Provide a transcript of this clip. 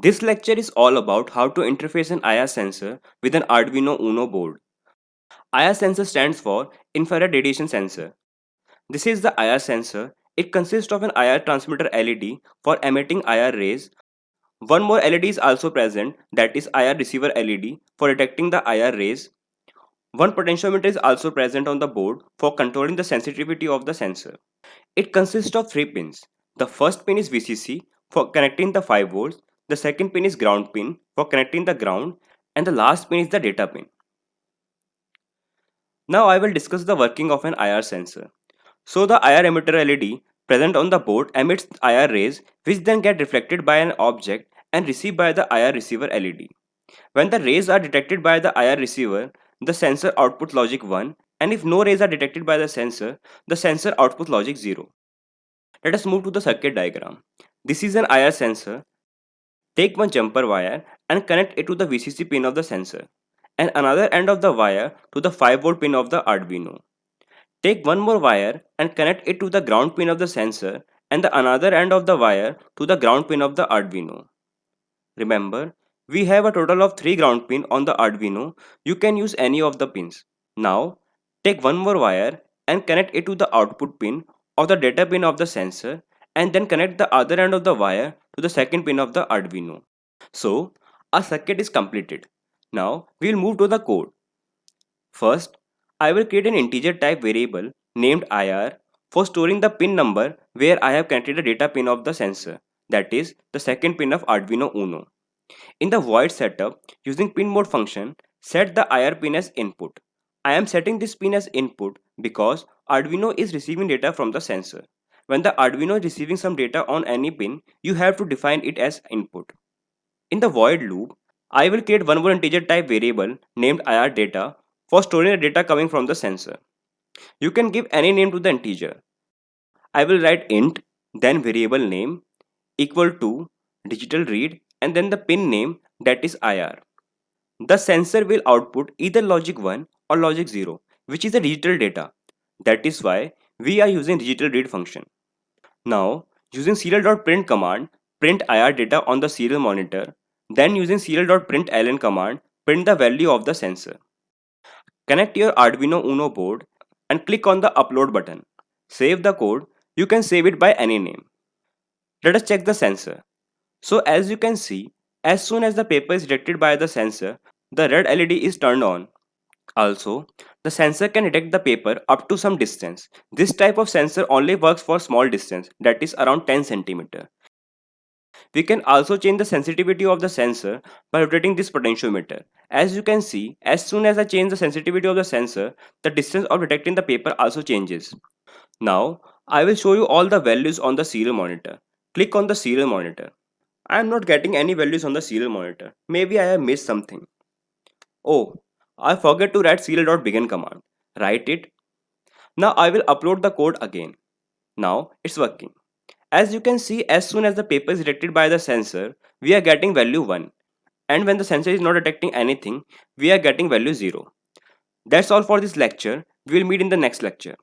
This lecture is all about how to interface an IR sensor with an Arduino Uno board. IR sensor stands for Infrared Radiation Sensor. This is the IR sensor. It consists of an IR transmitter LED for emitting IR rays. One more LED is also present, that is IR receiver LED for detecting the IR rays. One potentiometer is also present on the board for controlling the sensitivity of the sensor. It consists of three pins. The first pin is VCC for connecting the 5 volts, the second pin is ground pin for connecting the ground, and the last pin is the data pin. Now I will discuss the working of an IR sensor. So the IR emitter LED present on the board emits IR rays which then get reflected by an object and received by the IR receiver LED. When the rays are detected by the IR receiver, the sensor outputs logic 1, and if no rays are detected by the sensor outputs logic 0. Let us move to the circuit diagram. This is an IR sensor. Take one jumper wire and connect it to the VCC pin of the sensor and another end of the wire to the 5 volt pin of the Arduino. Take one more wire and connect it to the ground pin of the sensor and the another end of the wire to the ground pin of the Arduino. Remember, we have a total of 3 ground pins on the Arduino. You can use any of the pins. Now, take one more wire and connect it to the output pin of the data pin of the sensor and then connect the other end of the wire to the second pin of the Arduino. So, our circuit is completed. Now, we will move to the code. First, I will create an integer type variable named IR for storing the pin number where I have connected the data pin of the sensor, that is, the second pin of Arduino Uno. In the void setup, using pin mode function, set the IR pin as input. I am setting this pin as input because Arduino is receiving data from the sensor. When the Arduino is receiving some data on any pin, you have to define it as input. In the void loop, I will create one more integer type variable named IR data for storing the data coming from the sensor. You can give any name to the integer. I will write int, then variable name equal to digital read and then the pin name, that is IR. The sensor will output either logic 1 or logic 0, which is the digital data. That is why we are using digital read function. Now, using serial.print command, print IR data on the serial monitor. Then using serial.println command, print the value of the sensor. Connect your Arduino Uno board and click on the upload button. Save the code. You can save it by any name. Let us check the sensor. So as you can see, as soon as the paper is detected by the sensor, the red LED is turned on. Also, the sensor can detect the paper up to some distance. This type of sensor only works for small distance, that is around 10 cm. We can also change the sensitivity of the sensor by rotating this potentiometer. As you can see, as soon as I change the sensitivity of the sensor, the distance of detecting the paper also changes. Now, I will show you all the values on the serial monitor. Click on the serial monitor. I am not getting any values on the serial monitor. Maybe I have missed something. Oh, I forgot to write serial.begin command. Write it. Now I will upload the code again. Now it's working. As you can see, as soon as the paper is detected by the sensor, we are getting value 1. And when the sensor is not detecting anything, we are getting value 0. That's all for this lecture. We will meet in the next lecture.